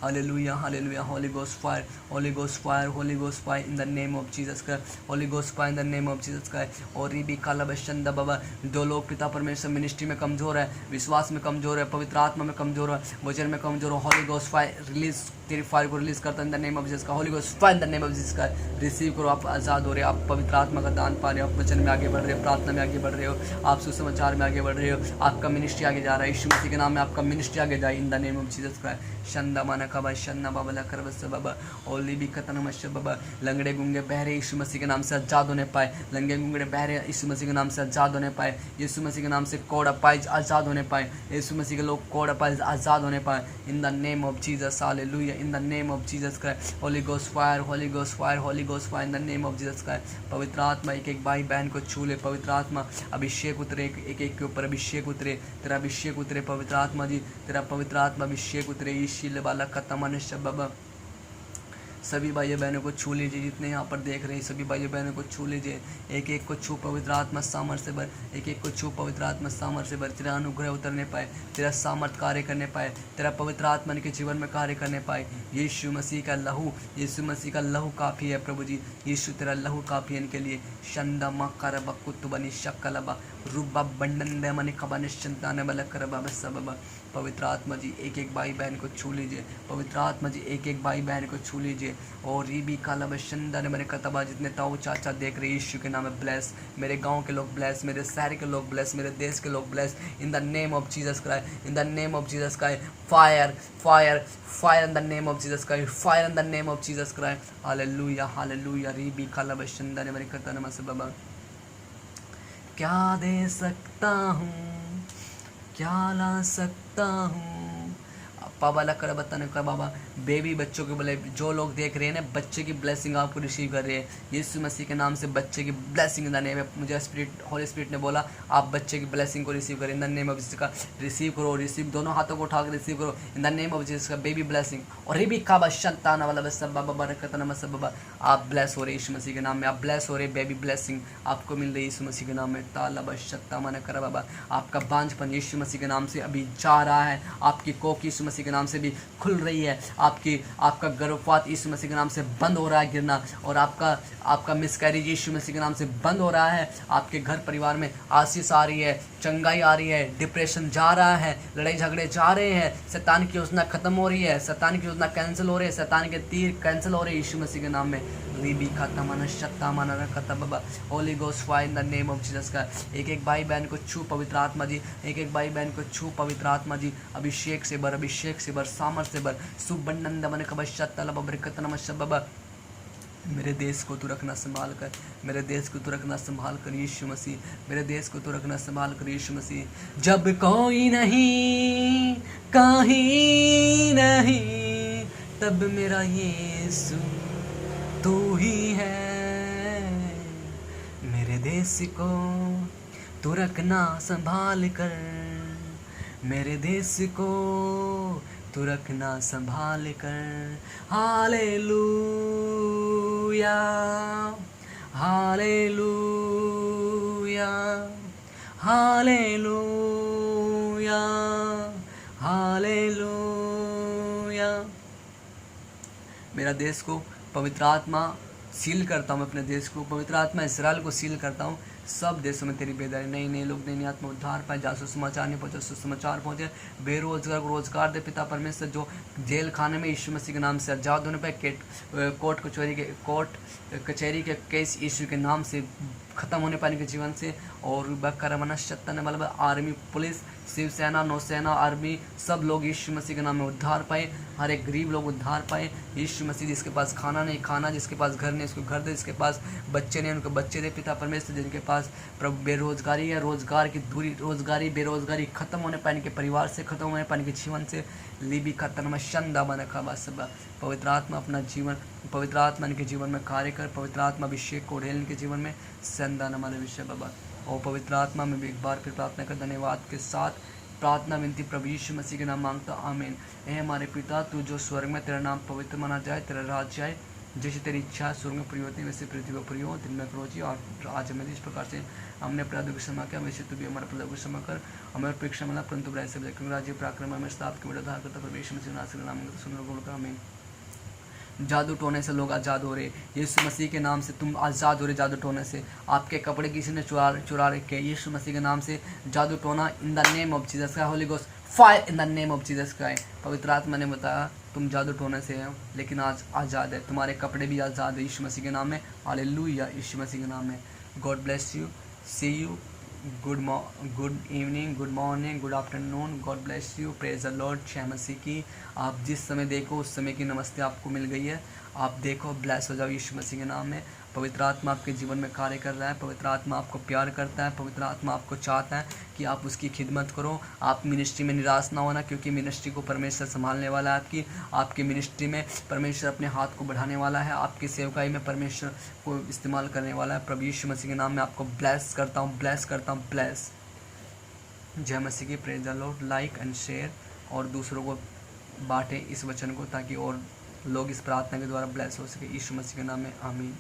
Hallelujah, Holi ghost fire, holy ghost fire, holy ghost fire in the name of Jesus Christ, holy ghost fire in the name of Jesus Christ. और रीबी काला बशंदा बाबा। जो लोग पिता परमेश्वर मिनिस्ट्री में कमजोर है, विश्वास में कमजोर है, पवित्र आत्मा में कमजोर है, वचन में कमजोर हो, होली गोस्ट फायर रिलीज, तेरी फायर को रिलीज करता in the name of Jesus का। Holy ghost fire in the name of Jesus का। रिसीव करो, आप आज़ाद हो रहे हो, आप पवित्र आत्मा का दान पा रहे हो, आप वचन में आगे बढ़ रहे हो, प्रार्थना में आगे बढ़ रहे हो, आप सुसमाचार में आगे बढ़ रहे हो, आपका मिनिस्ट्री आगे जा रहा है। यीशु मसीह के नाम में आपका मिनिस्ट्री आगे जाए in the name of Jesus Christ. शंदा माना कबा शन्ना बाबा लकर बस बाबा। ओली भी खतना मश बाबा। लंगड़े गुंगे बहरे यीशु मसीह के नाम से आजाद होने पाए, लंगे गुंगड़े बहरे यीशु मसीह के नाम से आजाद होने पाए, यीशु मसीह के नाम से कोड़ा पाइज आजाद होने पाए, यीशु मसीह के लोग कोड़ा पाइज आजाद होने पाए इन the name of Jesus. Hallelujah, in the name of Jesus Christ. Holy ghost fire, holy ghost fire, holy ghost fire in the name of Jesus Christ. पवित्र आत्मा एक एक भाई बहन को छू ले, पवित्र आत्मा अभिषेक उतरे, एक एक के ऊपर अभिषेक उतरे, तेरा अभिषेक उतरे पवित्र आत्मा जी, तेरा पवित्र आत्मा अभिषेक उतरे। ईशील वाला खतमन शबाबा। सभी भाई बहनों को छू लीजिए, जितने यहाँ पर देख रहे हैं सभी भाई बहनों को छू लीजिए, एक एक को छू पवित्र आत्मा सामर्थ से भर, एक एक को छू पवित्र आत्मा सामर्थ से भर। तेरा अनुग्रह उतरने पाए, तेरा सामर्थ कार्य करने पाए, तेरा पवित्र आत्मा के जीवन में कार्य करने पाए। यीशु मसीह का लहू, यीशु मसीह का लहू काफ़ी है प्रभु जी, यीशु तेरा लहू काफ़ी है इनके लिए। शंदा मकर बकुत बनी शक्लबा रुबा बंडन दे मनी खबा निश्चिंताने बल कर बाबा। पवित्र आत्मा जी एक एक भाई बहन को छू लीजिए, पवित्र आत्मा जी एक एक भाई बहन को छू लीजिए। और रीबी काला बशंदा ने मैंने कतबा जितने ताऊ चाचा देख रहे यीशु के नाम में ब्लेस, मेरे गांव के लोग ब्लेस, मेरे शहर के लोग ब्लेस, मेरे देश के लोग bless in the name of Jesus Christ, in the name of Jesus Christ. Fire fire fire in the name of Jesus Christ, fire in the name of Jesus Christ. Hallelujah, hallelujah. रीबी काला बशंदा ने मैंने कतबा नमस्ते बाबा। क्या दे सकता हूँ, क्या ला सकता हूँ, पापा ला कर बताने का बाबा। बेबी बच्चों के बोले, जो लोग देख रहे हैं ना, बच्चे की ब्लेसिंग आपको रिसीव कर रहे हैं यीशु मसीह के नाम से। बच्चे की ब्लेसिंग इन द नेम, मुझे होली स्पिरिट ने बोला आप बच्चे की ब्लेसिंग को रिसीव करें इन द नेम ऑफ जीसस का। रिसीव करो, रिसीव, दोनों हाथों को उठा कर रिसीव करो इन द नेम ऑफ जीसस का। बेबी ब्लेसिंग और रिबी काबा शंताना वाला बस सब बाबा बरकत नम सब बाबा। आप ब्लेस हो रहे यीशु मसीह के नाम में, आप ब्लेस हो रहे, बेबी ब्लेसिंग आपको मिल रही यीशु मसीह के नाम में। ताला बशत्ता मन कर बाबा। आपका बांझपन यीशु मसीह के नाम से अभी जा रहा है, आपकी कोख यीशु मसीह के के नाम से भी खुल रही है। आपका गर्भपात यीशु मसीह के नाम से बंद हो रहा है गिरना, और आपका मिसकैरेज यीशु मसीह के नाम से बंद हो रहा है। आपके घर परिवार में आशीष आ रही है, चंगाई आ रही है, डिप्रेशन जा रहा है, लड़ाई झगड़े जा रहे हैं, शैतान की योजना खत्म हो रही है, शैतान की योजना कैंसिल हो रही है, शैतान के तीर कैंसिल हो रहे हैं यीशु मसीह के नाम में। Holi ghost fire in the name of Jesus का। एक भाई बहन को छू पवित्र आत्मा जी, एक भाई बहन को छू पवित्र आत्मा जी। अभिषेक से भर, अभिषेक से भर, सामर्थ से भर। सुबंडन दमन कबशत लब बरकत नमः। मेरे देश को तू रखना संभाल कर, मेरे देश को तू रखना संभाल कर यीशु मसीह, मेरे देश को तू रखना संभाल कर यीशु मसीह। जब कोई नहीं, कहीं नहीं, तब मेरा यीशु तू ही है। मेरे देश को तू रखना संभाल कर, मेरे देश को तू रखना संभाल कर। Hallelujah, hallelujah, hallelujah, hallelujah. मेरा देश को पवित्र आत्मा सील करता हूँ, अपने देश को पवित्र आत्मा इस्राएल को सील करता हूँ। सब देशों में तेरी बेदारी, नए नए लोग नई नई आत्मा उद्धार पाए, जासूस समाचार नहीं पहुँचे सुसमाचार पहुँचे, बेरोजगार को रोजगार दे पिता परमेश्वर। जो जेल खाने में यीशु मसीह के नाम से आजाद होने पाए, कोर्ट कचहरी के केस यीशु के नाम से खत्म होने पाने के जीवन से, और मतलब आर्मी, पुलिस, शिवसेना, नौसेना, आर्मी, सब लोग यीशु मसीह के नाम में उद्धार पाए। हर एक गरीब लोग उद्धार पाए यीशु मसीह। जिसके पास खाना नहीं खाना, जिसके पास घर नहीं उसको घर दे, जिसके पास बच्चे नहीं उनको बच्चे दे पिता परमेश्वर। जिनके पास प्रभु बेरोजगारी है, रोजगार की दूरी, रोजगारी बेरोजगारी खत्म होने पाने के परिवार से, खत्म होने पाने के जीवन से। लिबी खतन शंदा बन खबा सब। पवित्र आत्मा अपना जीवन, पवित्र आत्मा इनके जीवन में कार्य कर, पवित्र आत्मा अभिषेक को ढेल इनके जीवन में संदा नमन विषय बाबा। और पवित्र आत्मा में भी एक बार फिर प्रार्थना कर, धन्यवाद के साथ प्रार्थना विनती प्रभु यीशु मसीह के नाम मांगता, आमीन। हे हमारे पिता, तू जो स्वर्ग में, तेरा नाम पवित्र माना जाए, तेरा राज्य आए, जैसे तेरी इच्छा स्वर्ग में पूरी होती है वैसे पृथ्वी पर पूरी हो। दिन में करो जी, और आज हमें इस प्रकार से हमने अपराधों की क्षमा किया, वैसे तू भी हमारे अपराधों की क्षमा कर, हमें परीक्षा मिला परंतु बुराई से बचा, क्योंकि राज्य पराक्रम हमें आपके बड़ा धार करता प्रभु यीशु मसीह नाम में सुन का, आमीन। जादू टोने से लोग आज़ाद हो रहे, यीशु मसीह के नाम से तुम आज़ाद हो रहे। जादू टोने से आपके कपड़े किसी ने चुरा रखे, यीशु मसीह के नाम से जादू टोना in the name of Jesus का। Holy ghost fire in the name of Jesus का है। पवित्र आत्मा ने बताया तुम जादू टोने से हो, लेकिन आज आज़ाद है, तुम्हारे कपड़े भी आज़ाद है यीशु मसीह के नाम में। हालेलुया, यीशु मसीह के नाम में। God bless you, see you, good evening, good morning, good afternoon, God bless you, praise the Lord. जय मसीह की। आप जिस समय देखो उस समय की नमस्ते आपको मिल गई है। आप देखो, ब्लेस हो जाओ यीशु मसीह के नाम में। पवित्र आत्मा आपके जीवन में कार्य कर रहा है, पवित्र आत्मा आपको प्यार करता है, पवित्र आत्मा आपको चाहता है कि आप उसकी खिदमत करो। आप मिनिस्ट्री में निराश ना होना, क्योंकि मिनिस्ट्री को परमेश्वर संभालने वाला है। आपकी मिनिस्ट्री में परमेश्वर अपने हाथ को बढ़ाने वाला है, आपकी सेवकाई में परमेश्वर को इस्तेमाल करने वाला है। प्रभु यीशु मसीह के नाम में आपको ब्लेस करता हूँ, ब्लेस करता हूँ, ब्लेस। जय मसीह की। Praise the Lord. Like and share और दूसरों को बांटें इस वचन को, ताकि और लोग इस प्रार्थना के द्वारा ब्लेस हो सके। यीशु मसीह के नाम में आमीन।